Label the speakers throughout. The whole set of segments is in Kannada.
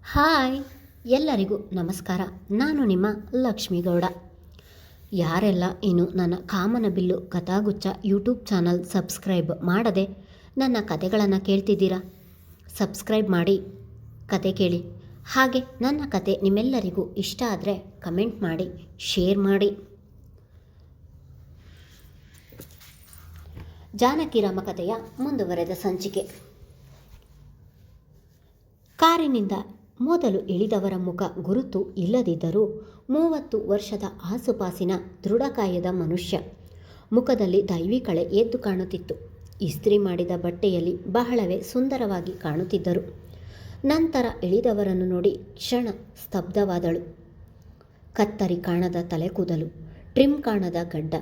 Speaker 1: ಹಾಯ್ ಎಲ್ಲರಿಗೂ ನಮಸ್ಕಾರ. ನಾನು ನಿಮ್ಮ ಲಕ್ಷ್ಮೀಗೌಡ. ಯಾರೆಲ್ಲ ಇನ್ನು ನನ್ನ ಕಾಮನಬಿಲ್ಲು ಕಥಾಗುಚ್ಛ ಯೂಟ್ಯೂಬ್ ಚಾನಲ್ ಸಬ್ಸ್ಕ್ರೈಬ್ ಮಾಡದೆ ನನ್ನ ಕತೆಗಳನ್ನು ಕೇಳ್ತಿದ್ದೀರಾ, ಸಬ್ಸ್ಕ್ರೈಬ್ ಮಾಡಿ ಕತೆ ಕೇಳಿ. ಹಾಗೆ ನನ್ನ ಕತೆ ನಿಮ್ಮೆಲ್ಲರಿಗೂ ಇಷ್ಟ ಆದರೆ ಕಮೆಂಟ್ ಮಾಡಿ, ಶೇರ್ ಮಾಡಿ. ಜಾನಕಿ ರಾಮಕಥೆಯ ಮುಂದುವರೆದ ಸಂಚಿಕೆ. ಕಾರಿನಿಂದ ಮೊದಲು ಇಳಿದವರ ಮುಖ ಗುರುತು ಇಲ್ಲದಿದ್ದರೂ 30 ವರ್ಷದ ಆಸುಪಾಸಿನ ದೃಢಕಾಯದ ಮನುಷ್ಯ ಮುಖದಲ್ಲಿ ದೈವಿ ಕಳೆ ಎದ್ದು ಕಾಣುತ್ತಿತ್ತು. ಇಸ್ತ್ರಿ ಮಾಡಿದ ಬಟ್ಟೆಯಲ್ಲಿ ಬಹಳವೇ ಸುಂದರವಾಗಿ ಕಾಣುತ್ತಿದ್ದರು. ನಂತರ ಇಳಿದವರನ್ನು ನೋಡಿ ಕ್ಷಣ ಸ್ತಬ್ಧವಾದಳು. ಕತ್ತರಿ ಕಾಣದ ತಲೆಕೂದಲು, ಟ್ರಿಮ್ ಕಾಣದ ಗಡ್ಡ.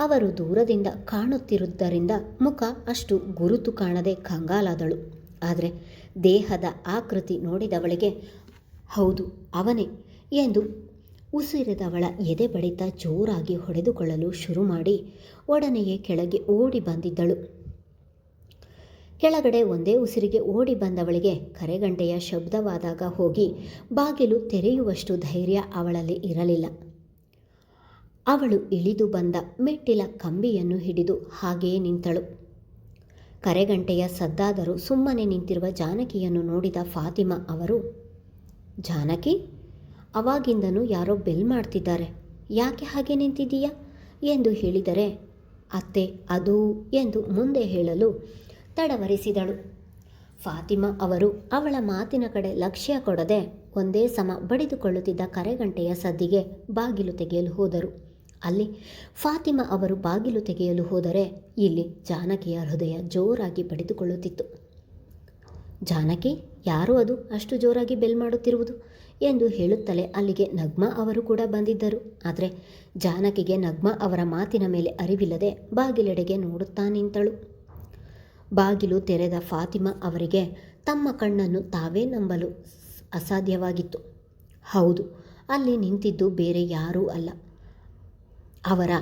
Speaker 1: ಅವರು ದೂರದಿಂದ ಕಾಣುತ್ತಿರುವುದರಿಂದ ಮುಖ ಅಷ್ಟು ಗುರುತು ಕಾಣದೆ ಕಂಗಾಲಾದಳು. ಆದರೆ ದೇಹದ ಆಕೃತಿ ನೋಡಿದವಳಿಗೆ ಹೌದು ಅವನೇ ಎಂದು ಉಸಿರಿದವಳ ಎದೆ ಬಡಿತ ಜೋರಾಗಿ ಹೊಡೆದುಕೊಳ್ಳಲು ಶುರು ಮಾಡಿ ಒಡನೆಯೇ ಕೆಳಗೆ ಓಡಿ ಬಂದಿದ್ದಳು. ಕೆಳಗಡೆ ಒಂದೇ ಉಸಿರಿಗೆ ಓಡಿ ಬಂದವಳಿಗೆ ಕರೆಗಂಟೆಯ ಶಬ್ದವಾದಾಗ ಹೋಗಿ ಬಾಗಿಲು ತೆರೆಯುವಷ್ಟು ಧೈರ್ಯ ಅವಳಲ್ಲಿ ಇರಲಿಲ್ಲ. ಅವಳು ಇಳಿದು ಬಂದ ಮೆಟ್ಟಿಲ ಕಂಬಿಯನ್ನು ಹಿಡಿದು ಹಾಗೆಯೇ ನಿಂತಳು. ಕರೆಗಂಟೆಯ ಸದ್ದಾದರೂ ಸುಮ್ಮನೆ ನಿಂತಿರುವ ಜಾನಕಿಯನ್ನು ನೋಡಿದ ಫಾತಿಮಾ ಅವರು, ಜಾನಕಿ, ಅವಾಗಿಂದನೂ ಯಾರೋ ಬೆಲ್ ಮಾಡ್ತಿದ್ದಾರೆ, ಯಾಕೆ ಹಾಗೆ ನಿಂತಿದ್ದೀಯಾ ಎಂದು ಹೇಳಿದರೆ, ಅತ್ತೆ ಅದು ಎಂದು ಮುಂದೆ ಹೇಳಲು ತಡವರಿಸಿದಳು. ಫಾತಿಮಾ ಅವರು ಅವಳ ಮಾತಿನ ಕಡೆ ಲಕ್ಷ್ಯ ಕೊಡದೆ ಒಂದೇ ಸಮ ಬಡಿದುಕೊಳ್ಳುತ್ತಿದ್ದ ಕರೆಗಂಟೆಯ ಸದ್ದಿಗೆ ಬಾಗಿಲು ತೆಗೆಯಲು ಹೋದರು. ಅಲ್ಲಿ ಫಾತಿಮಾ ಅವರು ಬಾಗಿಲು ತೆಗೆಯಲು ಹೋದರೆ ಇಲ್ಲಿ ಜಾನಕಿಯ ಹೃದಯ ಜೋರಾಗಿ ಬಡಿದುಕೊಳ್ಳುತ್ತಿತ್ತು. ಜಾನಕಿ, ಯಾರು ಅದು ಅಷ್ಟು ಜೋರಾಗಿ ಬೆಲ್ ಮಾಡುತ್ತಿರುವುದು ಎಂದು ಹೇಳುತ್ತಲೇ ಅಲ್ಲಿಗೆ ನಗ್ಮಾ ಅವರು ಕೂಡ ಬಂದಿದ್ದರು. ಆದರೆ ಜಾನಕಿಗೆ ನಗ್ಮಾ ಅವರ ಮಾತಿನ ಮೇಲೆ ಅರಿವಿಲ್ಲದೆ ಬಾಗಿಲೆಡೆಗೆ ನೋಡುತ್ತಾ ನಿಂತಳು. ಬಾಗಿಲು ತೆರೆದ ಫಾತಿಮಾ ಅವರಿಗೆ ತಮ್ಮ ಕಣ್ಣನ್ನು ತಾವೇ ನಂಬಲು ಅಸಾಧ್ಯವಾಗಿತ್ತು. ಹೌದು, ಅಲ್ಲಿ ನಿಂತಿದ್ದು ಬೇರೆ ಯಾರೂ ಅಲ್ಲ, ಅವರ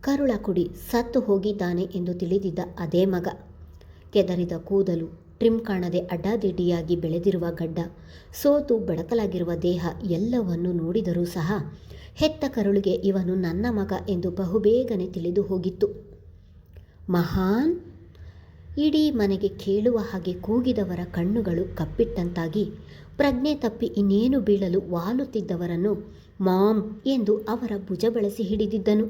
Speaker 1: ಕರುಳ ಕುಡಿ ಸತ್ತು ಹೋಗಿದ್ದಾನೆ ಎಂದು ತಿಳಿದಿದ್ದ ಅದೇ ಮಗ. ಕೆದರಿದ ಕೂದಲು, ಟ್ರಿಮ್ ಕಾಣದೆ ಅಡ್ಡಾದಿಡ್ಡಿಯಾಗಿ ಬೆಳೆದಿರುವ ಗಡ್ಡ, ಸೋತು ಬೆಳಕಲಾಗಿರುವ ದೇಹ ಎಲ್ಲವನ್ನು ನೋಡಿದರೂ ಸಹ ಹೆತ್ತ ಕರುಳಿಗೆ ಇವನು ನನ್ನ ಮಗ ಎಂದು ಬಹುಬೇಗನೆ ತಿಳಿದು ಹೋಗಿತ್ತು. ಮಹಾನ್! ಇಡೀ ಮನೆಗೆ ಕೇಳುವ ಹಾಗೆ ಕೂಗಿದವರ ಕಣ್ಣುಗಳು ಕಪ್ಪಿಟ್ಟಂತಾಗಿ ಪ್ರಜ್ಞೆ ತಪ್ಪಿ ಇನ್ನೇನು ಬೀಳಲು ವಾಲುತ್ತಿದ್ದವರನ್ನು ಮಾಮ್ ಎಂದು ಅವರ ಭುಜ ಬಳಸಿ ಹಿಡಿದಿದ್ದನು.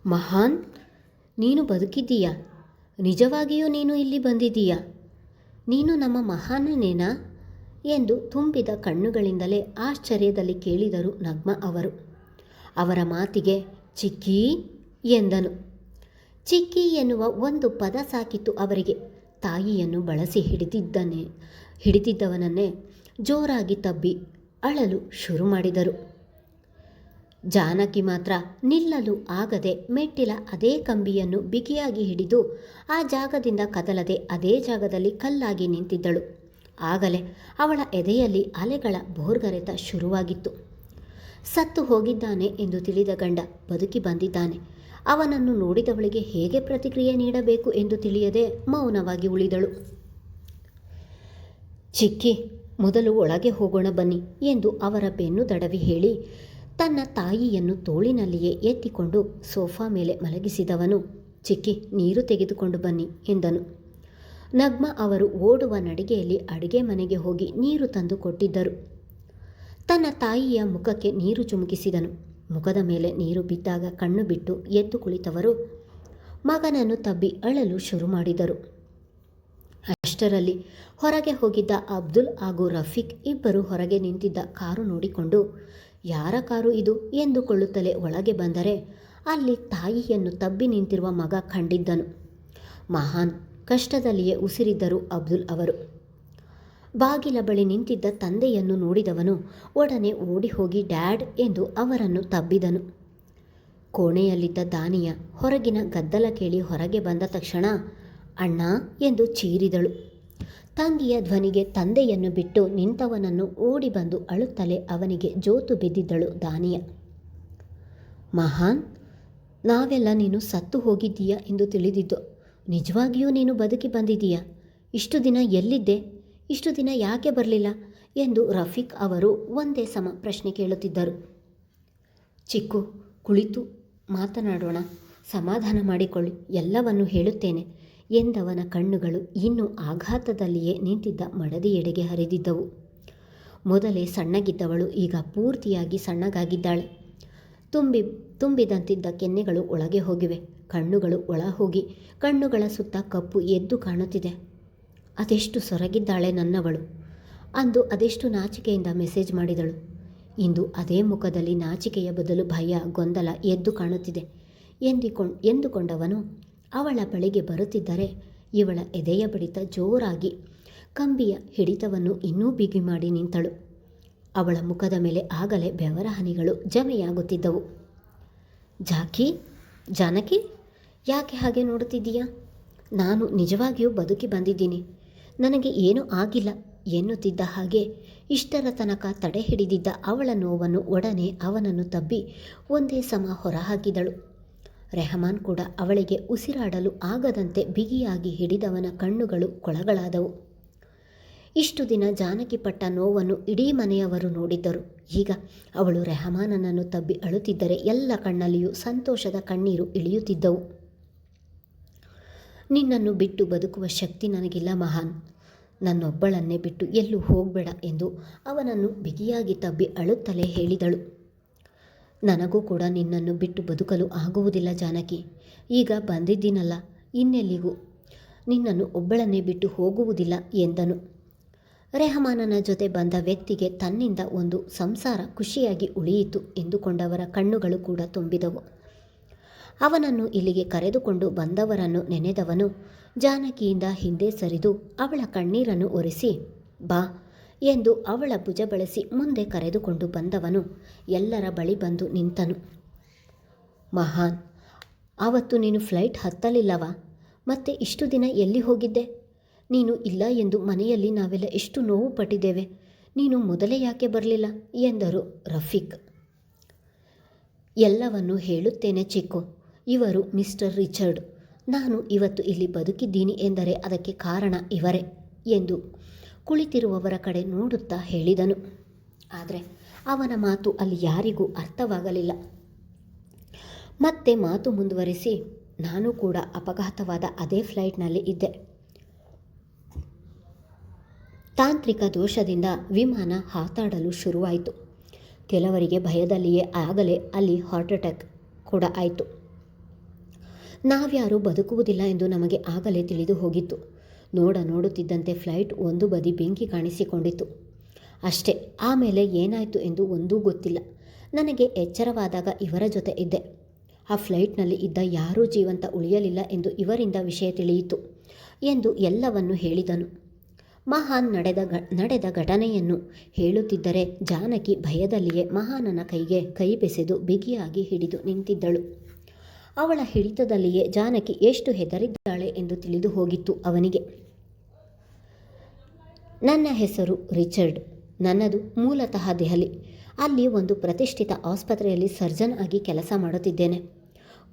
Speaker 1: ಮಹಾನ್, ನೀನು ಬದುಕಿದ್ದೀಯಾ? ನಿಜವಾಗಿಯೂ ನೀನು ಇಲ್ಲಿ ಬಂದಿದ್ದೀಯಾ? ನೀನು ನಮ್ಮ ಮಹಾನನೇನಾ ಎಂದು ತುಂಬಿದ ಕಣ್ಣುಗಳಿಂದಲೇ ಆಶ್ಚರ್ಯದಲ್ಲಿ ಕೇಳಿದರು ನಗ್ಮಾ ಅವರು. ಅವರ ಮಾತಿಗೆ ಚಿಕ್ಕಿ ಎಂದನು. ಚಿಕ್ಕಿ ಎನ್ನುವ ಒಂದು ಪದ ಸಾಕಿತ್ತು ಅವರಿಗೆ. ತಾಯಿಯನ್ನು ಬಳಸಿ ಹಿಡಿದಿದ್ದವನನ್ನೇ ಜೋರಾಗಿ ತಬ್ಬಿ ಅಳಲು ಶುರು ಮಾಡಿದರು. ಜಾನಕಿ ಮಾತ್ರ ನಿಲ್ಲಲು ಆಗದೆ ಮೆಟ್ಟಿಲ ಅದೇ ಕಂಬಿಯನ್ನು ಬಿಗಿಯಾಗಿ ಹಿಡಿದು ಆ ಜಾಗದಿಂದ ಕದಲದೆ ಅದೇ ಜಾಗದಲ್ಲಿ ಕಲ್ಲಾಗಿ ನಿಂತಿದ್ದಳು. ಆಗಲೇ ಅವಳ ಎದೆಯಲ್ಲಿ ಅಲೆಗಳ ಬೋರ್ಗರೆತ ಶುರುವಾಗಿತ್ತು. ಸತ್ತು ಹೋಗಿದ್ದಾನೆ ಎಂದು ತಿಳಿದ ಗಂಡ ಬದುಕಿ ಬಂದಿದ್ದಾನೆ. ಅವನನ್ನು ನೋಡಿದವಳಿಗೆ ಹೇಗೆ ಪ್ರತಿಕ್ರಿಯೆ ನೀಡಬೇಕು ಎಂದು ತಿಳಿಯದೆ ಮೌನವಾಗಿ ಉಳಿದಳು. ಚಿಕ್ಕಿ, ಮೊದಲು ಒಳಗೆ ಹೋಗೋಣ ಬನ್ನಿ ಎಂದು ಅವರ ಬೆನ್ನು ದಡವಿ ಹೇಳಿ ತನ್ನ ತಾಯಿಯನ್ನು ತೋಳಿನಲ್ಲಿಯೇ ಎತ್ತಿಕೊಂಡು ಸೋಫಾ ಮೇಲೆ ಮಲಗಿಸಿದವನು, ಚಿಕ್ಕಿ, ನೀರು ತೆಗೆದುಕೊಂಡು ಬನ್ನಿ ಎಂದನು. ನಗ್ಮಾ ಅವರು ಓಡುವ ನಡಿಗೆಯಲ್ಲಿ ಅಡುಗೆ ಮನೆಗೆ ಹೋಗಿ ನೀರು ತಂದು ಕೊಟ್ಟಿದ್ದರು. ತನ್ನ ತಾಯಿಯ ಮುಖಕ್ಕೆ ನೀರು ಚುಮುಕಿಸಿದನು. ಮುಖದ ಮೇಲೆ ನೀರು ಬಿದ್ದಾಗ ಕಣ್ಣು ಬಿಟ್ಟು ಎದ್ದು ಕುಳಿತವರು ಮಗನನ್ನು ತಬ್ಬಿ ಅಳಲು ಶುರು ಮಾಡಿದರು. ಅಷ್ಟರಲ್ಲಿ ಹೊರಗೆ ಹೋಗಿದ್ದ ಅಬ್ದುಲ್ ಹಾಗೂ ರಫೀಕ್ ಇಬ್ಬರು ಹೊರಗೆ ನಿಂತಿದ್ದ ಕಾರು ನೋಡಿಕೊಂಡು ಯಾರ ಕಾರು ಇದು ಎಂದುಕೊಳ್ಳುತ್ತಲೇ ಒಳಗೆ ಬಂದರೆ ಅಲ್ಲಿ ತಾಯಿಯನ್ನು ತಬ್ಬಿ ನಿಂತಿರುವ ಮಗ ಕಂಡಿದ್ದನು. ಮಹಾನ್ ಕಷ್ಟದಲ್ಲಿಯೇ ಉಸಿರಿದ್ದರು ಅಬ್ದುಲ್ ಅವರು. ಬಾಗಿಲ ಬಳಿ ನಿಂತಿದ್ದ ತಂದೆಯನ್ನು ನೋಡಿದವನು ಒಡನೆ ಓಡಿ ಹೋಗಿ ಡ್ಯಾಡ್ ಎಂದು ಅವರನ್ನು ತಬ್ಬಿದನು. ಕೋಣೆಯಲ್ಲಿದ್ದ ದಾನಿಯ ಹೊರಗಿನ ಗದ್ದಲ ಕೇಳಿ ಹೊರಗೆ ಬಂದ ತಕ್ಷಣ ಅಣ್ಣ ಎಂದು ಚೀರಿದಳು. ತಂಗಿಯ ಧ್ವನಿಗೆ ತಂದೆಯನ್ನು ಬಿಟ್ಟು ನಿಂತವನನ್ನು ಓಡಿ ಬಂದು ಅಳುತ್ತಲೇ ಅವನಿಗೆ ಜೋತು ಬಿದ್ದಿದ್ದಳು ದಾನಿಯ. ಮಹಾನ್, ನಾವೆಲ್ಲ ನೀನು ಸತ್ತು ಹೋಗಿದ್ದೀಯಾ ಎಂದು ತಿಳಿದಿದ್ದು. ನಿಜವಾಗಿಯೂ ನೀನು ಬದುಕಿ ಬಂದಿದ್ದೀಯಾ? ಇಷ್ಟು ದಿನ ಎಲ್ಲಿದ್ದೆ? ಇಷ್ಟು ದಿನ ಯಾಕೆ ಬರಲಿಲ್ಲ ಎಂದು ರಫೀಕ್ ಅವರು ಒಂದೇ ಸಮ ಪ್ರಶ್ನೆ ಕೇಳುತ್ತಿದ್ದರು. ಚಿಕ್ಕು, ಕುಳಿತು ಮಾತನಾಡೋಣ, ಸಮಾಧಾನ ಮಾಡಿಕೊಳ್ಳಿ, ಎಲ್ಲವನ್ನು ಹೇಳುತ್ತೇನೆ ಎಂದವನ ಕಣ್ಣುಗಳು ಇನ್ನೂ ಆಘಾತದಲ್ಲಿಯೇ ನಿಂತಿದ್ದ ಮಡದಿಯೆಡೆಗೆ ಹರಿದಿದ್ದವು. ಮೊದಲೇ ಸಣ್ಣಗಿದ್ದವಳು ಈಗ ಪೂರ್ತಿಯಾಗಿ ಸಣ್ಣಗಾಗಿದ್ದಾಳೆ. ತುಂಬಿದಂತಿದ್ದ ಕೆನ್ನೆಗಳು ಒಳಗೆ ಹೋಗಿವೆ, ಕಣ್ಣುಗಳು ಒಳ ಹೋಗಿ ಕಣ್ಣುಗಳ ಸುತ್ತ ಕಪ್ಪು ಎದ್ದು ಕಾಣುತ್ತಿದೆ. ಅದೆಷ್ಟು ಸೊರಗಿದ್ದಾಳೆ ನನ್ನವಳು. ಅಂದು ಅದೆಷ್ಟು ನಾಚಿಕೆಯಿಂದ ಮೆಸೇಜ್ ಮಾಡಿದಳು. ಇಂದು ಅದೇ ಮುಖದಲ್ಲಿ ನಾಚಿಕೆಯ ಬದಲು ಭಯ, ಗೊಂದಲ ಎದ್ದು ಕಾಣುತ್ತಿದೆ ಎಂದುಕೊಂಡವನು ಅವಳ ಬಳಿಗೆ ಬರುತ್ತಿದ್ದರೆ ಇವಳ ಎದೆಯ ಬಡಿತ ಜೋರಾಗಿ ಕಂಬಿಯ ಹಿಡಿತವನ್ನು ಇನ್ನೂ ಬಿಗಿ ಮಾಡಿ ನಿಂತಳು. ಅವಳ ಮುಖದ ಮೇಲೆ ಆಗಲೇ ಬೆವರ ಹನಿಗಳು ಜಮೆಯಾಗುತ್ತಿದ್ದವು. ಜಾನಕಿ, ಯಾಕೆ ಹಾಗೆ ನೋಡುತ್ತಿದ್ದೀಯಾ? ನಾನು ನಿಜವಾಗಿಯೂ ಬದುಕಿ ಬಂದಿದ್ದೀನಿ, ನನಗೆ ಏನೂ ಆಗಿಲ್ಲ ಎನ್ನುತ್ತಿದ್ದ ಹಾಗೆ ಇಷ್ಟರ ತನಕ ತಡೆ ಹಿಡಿದಿದ್ದ ಅವಳ ನೋವನ್ನು ಒಡನೆ ಅವನನ್ನು ತಬ್ಬಿ ಒಂದೇ ಸಮ ಹೊರಹಾಕಿದಳು. ರೆಹಮಾನ್ ಕೂಡ ಅವಳಿಗೆ ಉಸಿರಾಡಲು ಆಗದಂತೆ ಬಿಗಿಯಾಗಿ ಹಿಡಿದವನ ಕಣ್ಣುಗಳು ಕೊಳಗಳಾದವು. ಇಷ್ಟು ದಿನ ಜಾನಕಿ ಪಟ್ಟ ನೋವನ್ನು ಇಡೀ ಮನೆಯವರು ನೋಡಿದ್ದರು. ಈಗ ಅವಳು ರೆಹಮಾನನನ್ನು ತಬ್ಬಿ ಅಳುತ್ತಿದ್ದರೆ ಎಲ್ಲ ಕಣ್ಣಲ್ಲಿಯೂ ಸಂತೋಷದ ಕಣ್ಣೀರು ಇಳಿಯುತ್ತಿದ್ದವು. ನಿನ್ನನ್ನು ಬಿಟ್ಟು ಬದುಕುವ ಶಕ್ತಿ ನನಗಿಲ್ಲ ಮಹಾನ್, ನನ್ನೊಬ್ಬಳನ್ನೇ ಬಿಟ್ಟು ಎಲ್ಲೂ ಹೋಗಬೇಡ ಎಂದು ಅವನನ್ನು ಬಿಗಿಯಾಗಿ ತಬ್ಬಿ ಅಳುತ್ತಲೇ ಹೇಳಿದಳು. ನನಗೂ ಕೂಡ ನಿನ್ನನ್ನು ಬಿಟ್ಟು ಬದುಕಲು ಆಗುವುದಿಲ್ಲ ಜಾನಕಿ. ಈಗ ಬಂದಿದ್ದೀನಲ್ಲ, ಇನ್ನೆಲ್ಲಿಗೂ ನಿನ್ನನ್ನು ಒಬ್ಬಳನ್ನೇ ಬಿಟ್ಟು ಹೋಗುವುದಿಲ್ಲ ಎಂದನು. ರೆಹಮಾನನ ಜೊತೆ ಬಂದ ವ್ಯಕ್ತಿಗೆ ತನ್ನಿಂದ ಒಂದು ಸಂಸಾರ ಖುಷಿಯಾಗಿ ಉಳಿಯಿತು ಎಂದುಕೊಂಡವರ ಕಣ್ಣುಗಳು ಕೂಡ ತುಂಬಿದವು. ಅವನನ್ನು ಇಲ್ಲಿಗೆ ಕರೆದುಕೊಂಡು ಬಂದವರನ್ನು ನೆನೆದವನು ಜಾನಕಿಯಿಂದ ಹಿಂದೆ ಸರಿದು ಅವಳ ಕಣ್ಣೀರನ್ನು ಒರೆಸಿ ಬಾ ಎಂದು ಅವಳ ಭುಜ ಬಳಸಿ ಮುಂದೆ ಕರೆದುಕೊಂಡು ಬಂದವನು ಎಲ್ಲರ ಬಳಿ ಬಂದು ನಿಂತನು. ಮಹಾನ್, ಆವತ್ತು ನೀನು ಫ್ಲೈಟ್ ಹತ್ತಲಿಲ್ಲವಾ? ಮತ್ತೆ ಇಷ್ಟು ದಿನ ಎಲ್ಲಿ ಹೋಗಿದ್ದೆ? ನೀನು ಇಲ್ಲ ಎಂದು ಮನೆಯಲ್ಲಿ ನಾವೆಲ್ಲ ಎಷ್ಟು ನೋವು ಪಟ್ಟಿದ್ದೇವೆ. ನೀನು ಮೊದಲೇ ಯಾಕೆ ಬರಲಿಲ್ಲ ಎಂದರು ರಫೀಕ್. ಎಲ್ಲವನ್ನು ಹೇಳುತ್ತೇನೆ ಚಿಕ್ಕು. ಇವರು ಮಿಸ್ಟರ್ ರಿಚರ್ಡ್. ನಾನು ಇವತ್ತು ಇಲ್ಲಿ ಬದುಕಿದ್ದೀನಿ ಎಂದರೆ ಅದಕ್ಕೆ ಕಾರಣ ಇವರೇ ಎಂದು ಕುಳಿತಿರುವವರ ಕಡೆ ನೋಡುತ್ತಾ ಹೇಳಿದನು. ಆದರೆ ಅವನ ಮಾತು ಅಲ್ಲಿ ಯಾರಿಗೂ ಅರ್ಥವಾಗಲಿಲ್ಲ. ಮತ್ತೆ ಮಾತು ಮುಂದುವರಿಸಿ, ನಾನು ಕೂಡ ಅಪಘಾತವಾದ ಅದೇ ಫ್ಲೈಟ್ನಲ್ಲಿ ಇದ್ದೆ. ತಾಂತ್ರಿಕ ದೋಷದಿಂದ ವಿಮಾನ ಹಾತಾಡಲು ಶುರುವಾಯಿತು. ಕೆಲವರಿಗೆ ಭಯದಲ್ಲಿಯೇ ಆಗಲೇ ಅಲ್ಲಿ ಹಾರ್ಟ್ ಅಟ್ಯಾಕ್ ಕೂಡ ಆಯಿತು. ನಾವ್ಯಾರೂ ಬದುಕುವುದಿಲ್ಲ ಎಂದು ನಮಗೆ ಆಗಲೇ ತಿಳಿದು ಹೋಗಿತ್ತು. ನೋಡುತ್ತಿದ್ದಂತೆ ಫ್ಲೈಟ್ ಒಂದು ಬದಿ ಬೆಂಕಿ ಕಾಣಿಸಿಕೊಂಡಿತು. ಅಷ್ಟೇ, ಆಮೇಲೆ ಏನಾಯಿತು ಎಂದು ಒಂದೂ ಗೊತ್ತಿಲ್ಲ. ನನಗೆ ಎಚ್ಚರವಾದಾಗ ಇವರ ಜೊತೆ ಇದ್ದೆ. ಆ ಫ್ಲೈಟ್ನಲ್ಲಿ ಇದ್ದ ಯಾರೂ ಜೀವಂತ ಉಳಿಯಲಿಲ್ಲ ಎಂದು ಇವರಿಂದ ವಿಷಯ ತಿಳಿಯಿತು ಎಂದು ಎಲ್ಲವನ್ನು ಹೇಳಿದನು. ಮಹಾನ್ ನಡೆದ ಘಟನೆಯನ್ನು ಹೇಳುತ್ತಿದ್ದರೆ ಜಾನಕಿ ಭಯದಲ್ಲಿಯೇ ಮಹಾನನ ಕೈಗೆ ಕೈ ಬೆಸೆದು ಬಿಗಿಯಾಗಿ ಹಿಡಿದು ನಿಂತಿದ್ದಳು. ಅವಳ ಹಿಡಿತದಲ್ಲಿಯೇ ಜಾನಕಿ ಎಷ್ಟು ಹೆದರಿದ್ದಾಳೆ ಎಂದು ತಿಳಿದು ಹೋಗಿತ್ತು ಅವನಿಗೆ. ನನ್ನ ಹೆಸರು ರಿಚರ್ಡ್. ನನ್ನದು ಮೂಲತಃ ದೆಹಲಿ. ಅಲ್ಲಿ ಒಂದು ಪ್ರತಿಷ್ಠಿತ ಆಸ್ಪತ್ರೆಯಲ್ಲಿ ಸರ್ಜನ್ ಆಗಿ ಕೆಲಸ ಮಾಡುತ್ತಿದ್ದೇನೆ.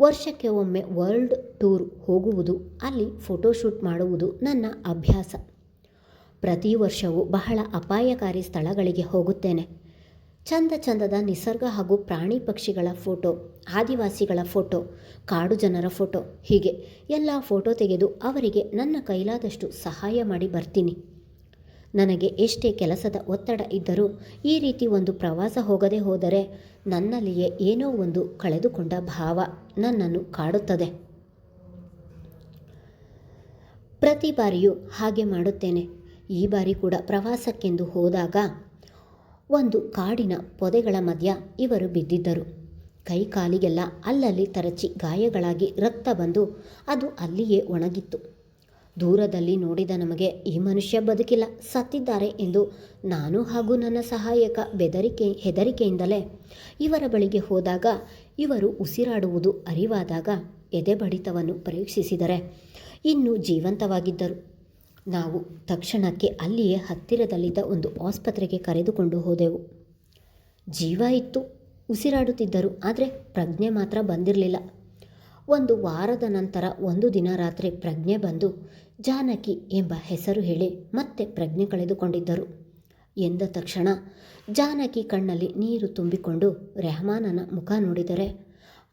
Speaker 1: ವರ್ಷಕ್ಕೆ ಒಮ್ಮೆ ವರ್ಲ್ಡ್ ಟೂರ್ ಹೋಗುವುದು, ಅಲ್ಲಿ ಫೋಟೋಶೂಟ್ ಮಾಡುವುದು ನನ್ನ ಅಭ್ಯಾಸ. ಪ್ರತಿ ವರ್ಷವೂ ಬಹಳ ಅಪಾಯಕಾರಿ ಸ್ಥಳಗಳಿಗೆ ಹೋಗುತ್ತೇನೆ. ಚಂದದ ನಿಸರ್ಗ ಹಾಗೂ ಪ್ರಾಣಿ ಪಕ್ಷಿಗಳ ಫೋಟೋ, ಆದಿವಾಸಿಗಳ ಫೋಟೋ, ಕಾಡು ಜನರ ಫೋಟೋ, ಹೀಗೆ ಎಲ್ಲ ಫೋಟೋ ತೆಗೆದು ಅವರಿಗೆ ನನ್ನ ಕೈಲಾದಷ್ಟು ಸಹಾಯ ಮಾಡಿ ಬರ್ತೀನಿ. ನನಗೆ ಎಷ್ಟೇ ಕೆಲಸದ ಒತ್ತಡ ಇದ್ದರೂ ಈ ರೀತಿ ಒಂದು ಪ್ರವಾಸ ಹೋಗದೆ ಹೋದರೆ ನನ್ನಲ್ಲಿಯೇ ಏನೋ ಒಂದು ಕಳೆದುಕೊಂಡ ಭಾವ ನನ್ನನ್ನು ಕಾಡುತ್ತದೆ. ಪ್ರತಿ ಬಾರಿಯೂ ಹಾಗೆ ಮಾಡುತ್ತೇನೆ. ಈ ಬಾರಿ ಕೂಡ ಪ್ರವಾಸಕ್ಕೆಂದು ಹೋದಾಗ ಒಂದು ಕಾಡಿನ ಪೊದೆಗಳ ಮಧ್ಯ ಇವರು ಬಿದ್ದಿದ್ದರು. ಕೈ ಕಾಲಿಗೆಲ್ಲ ಅಲ್ಲಲ್ಲಿ ತರಚಿ ಗಾಯಗಳಾಗಿ ರಕ್ತ ಬಂದು ಅದು ಅಲ್ಲಿಯೇ ಒಣಗಿತ್ತು. ದೂರದಲ್ಲಿ ನೋಡಿದ ನಮಗೆ ಈ ಮನುಷ್ಯ ಬದುಕಿಲ್ಲ, ಸತ್ತಿದ್ದಾರೆ ಎಂದು ನಾನು ಹಾಗೂ ನನ್ನ ಸಹಾಯಕ ಹೆದರಿಕೆಯಿಂದಲೇ ಇವರ ಬಳಿಗೆ ಹೋದಾಗ ಇವರು ಉಸಿರಾಡುವುದು ಅರಿವಾದಾಗ ಎದೆ ಬಡಿತವನ್ನು ಪರೀಕ್ಷಿಸಿದರೆ ಇನ್ನೂ ಜೀವಂತವಾಗಿದ್ದರು. ನಾವು ತಕ್ಷಣಕ್ಕೆ ಅಲ್ಲಿಯೇ ಹತ್ತಿರದಲ್ಲಿದ್ದ ಒಂದು ಆಸ್ಪತ್ರೆಗೆ ಕರೆದುಕೊಂಡು ಹೋದೆವು. ಜೀವ ಇತ್ತು, ಉಸಿರಾಡುತ್ತಿದ್ದರು, ಆದರೆ ಪ್ರಜ್ಞೆ ಮಾತ್ರ ಬಂದಿರಲಿಲ್ಲ. ಒಂದು ವಾರದ ನಂತರ ಒಂದು ದಿನ ರಾತ್ರಿ ಪ್ರಜ್ಞೆ ಬಂದು ಜಾನಕಿ ಎಂಬ ಹೆಸರು ಹೇಳಿ ಮತ್ತೆ ಪ್ರಜ್ಞೆ ಕಳೆದುಕೊಂಡಿದ್ದರು. ಎಂದ ತಕ್ಷಣ ಜಾನಕಿ ಕಣ್ಣಲ್ಲಿ ನೀರು ತುಂಬಿಕೊಂಡು ರೆಹಮಾನನ ಮುಖ ನೋಡಿದರೆ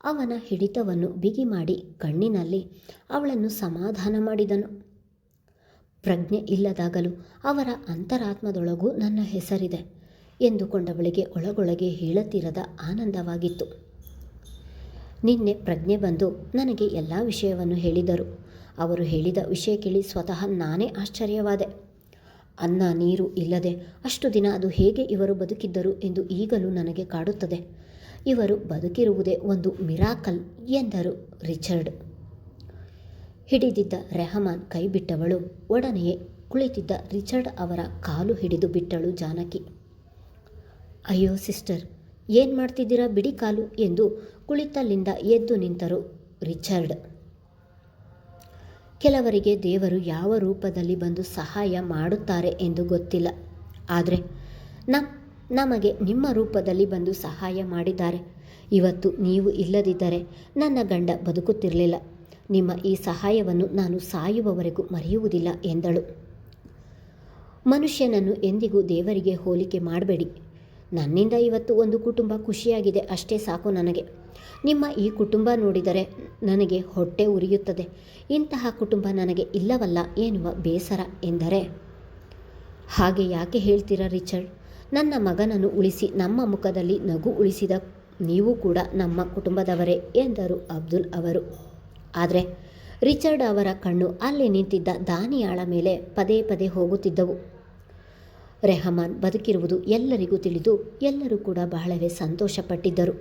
Speaker 1: ಅವನ ಹಿಡಿತವನ್ನು ಬಿಗಿ ಮಾಡಿ ಕಣ್ಣಿನಲ್ಲಿ ಅವಳನ್ನು ಸಮಾಧಾನ ಮಾಡಿದನು. ಪ್ರಜ್ಞೆ ಇಲ್ಲದಾಗಲೂ ಅವರ ಅಂತರಾತ್ಮದೊಳಗೂ ನನ್ನ ಹೆಸರಿದೆ ಎಂದುಕೊಂಡವಳಿಗೆ ಒಳಗೊಳಗೆ ಹೇಳತಿರದ ಆನಂದವಾಗಿತ್ತು. ನಿನ್ನೆ ಪ್ರಜ್ಞೆ ಬಂದು ನನಗೆ ಎಲ್ಲ ವಿಷಯವನ್ನು ಹೇಳಿದರು. ಅವರು ಹೇಳಿದ ವಿಷಯ ಕೇಳಿ ಸ್ವತಃ ನಾನೇ ಆಶ್ಚರ್ಯವಾದೆ. ಅನ್ನ ನೀರು ಇಲ್ಲದೆ ಅಷ್ಟು ದಿನ ಅದು ಹೇಗೆ ಇವರು ಬದುಕಿದ್ದರು ಎಂದು ಈಗಲೂ ನನಗೆ ಕಾಡುತ್ತದೆ. ಇವರು ಬದುಕಿರುವುದೇ ಒಂದು ಮಿರಾಕಲ್ ಎಂದರು ರಿಚರ್ಡ್. ಹಿಡಿದಿದ್ದ ರೆಹಮಾನ್ ಕೈ ಬಿಟ್ಟವಳು ಒಡನೆಯೇ ಕುಳಿತಿದ್ದ ರಿಚರ್ಡ್ ಅವರ ಕಾಲು ಹಿಡಿದು ಬಿಟ್ಟಳು ಜಾನಕಿ. ಅಯ್ಯೋ ಸಿಸ್ಟರ್, ಏನು ಮಾಡ್ತಿದ್ದೀರಾ, ಬಿಡಿ ಕಾಲು ಎಂದು ಕುಳಿತಲ್ಲಿಂದ ಎದ್ದು ನಿಂತರು ರಿಚರ್ಡ್. ಕೆಲವರಿಗೆ ದೇವರು ಯಾವ ರೂಪದಲ್ಲಿ ಬಂದು ಸಹಾಯ ಮಾಡುತ್ತಾರೆ ಎಂದು ಗೊತ್ತಿಲ್ಲ. ಆದರೆ ನಮಗೆ ನಿಮ್ಮ ರೂಪದಲ್ಲಿ ಬಂದು ಸಹಾಯ ಮಾಡಿದ್ದಾರೆ. ಇವತ್ತು ನೀವು ಇಲ್ಲದಿದ್ದರೆ ನನ್ನ ಗಂಡ ಬದುಕುತ್ತಿರಲಿಲ್ಲ. ನಿಮ್ಮ ಈ ಸಹಾಯವನ್ನು ನಾನು ಸಾಯುವವರೆಗೂ ಮರೆಯುವುದಿಲ್ಲ ಎಂದಳು. ಮನುಷ್ಯನನ್ನು ಎಂದಿಗೂ ದೇವರಿಗೆ ಹೋಲಿಕೆ ಮಾಡಬೇಡಿ. ನನ್ನಿಂದ ಇವತ್ತು ಒಂದು ಕುಟುಂಬ ಖುಷಿಯಾಗಿದೆ, ಅಷ್ಟೇ ಸಾಕು ನನಗೆ. ನಿಮ್ಮ ಈ ಕುಟುಂಬ ನೋಡಿದರೆ ನನಗೆ ಹೊಟ್ಟೆ ಉರಿಯುತ್ತದೆ. ಇಂತಹ ಕುಟುಂಬ ನನಗೆ ಇಲ್ಲವಲ್ಲ ಎನ್ನುವ ಬೇಸರ ಎಂದರೆ. ಹಾಗೆ ಯಾಕೆ ಹೇಳ್ತೀರಾ ರಿಚರ್ಡ್? ನನ್ನ ಮಗನನ್ನು ಉಳಿಸಿ ನಮ್ಮ ಮುಖದಲ್ಲಿ ನಗು ಉಳಿಸಿದ ನೀವು ಕೂಡ ನಮ್ಮ ಕುಟುಂಬದವರೇ ಎಂದರು ಅಬ್ದುಲ್ ಅವರು. ಆದರೆ ರಿಚರ್ಡ್ ಅವರ ಕಣ್ಣು ಅಲ್ಲಿ ನಿಂತಿದ್ದ ದಾನಿಯಾಳ ಮೇಲೆ ಪದೇ ಪದೇ ಹೋಗುತ್ತಿದ್ದವು. ರೆಹಮಾನ್ ಬದುಕಿರುವುದು ಎಲ್ಲರಿಗೂ ತಿಳಿದು ಎಲ್ಲರೂ ಕೂಡ ಬಹಳವೇ ಸಂತೋಷಪಟ್ಟಿದ್ದರು.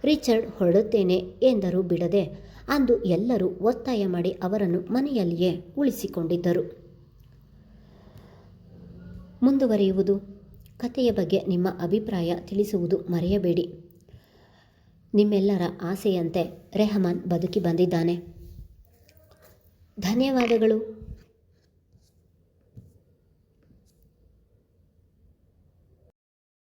Speaker 1: ರಿಚರ್ಡ್ ಹೊರಡುತ್ತೇನೆ ಎಂದರೂ ಬಿಡದೆ ಅಂದು ಎಲ್ಲರೂ ಒತ್ತಾಯ ಮಾಡಿ ಅವರನ್ನು ಮನೆಯಲ್ಲಿಯೇ ಉಳಿಸಿಕೊಂಡಿದ್ದರು. ಮುಂದುವರಿಯುವುದು. ಕಥೆಯ ಬಗ್ಗೆ ನಿಮ್ಮ ಅಭಿಪ್ರಾಯ ತಿಳಿಸುವುದು ಮರೆಯಬೇಡಿ. ನಿಮ್ಮೆಲ್ಲರ ಆಸೆಯಂತೆ ರೆಹಮಾನ್ ಬದುಕಿ ಬಂದಿದ್ದಾನೆ. ಧನ್ಯವಾದಗಳು.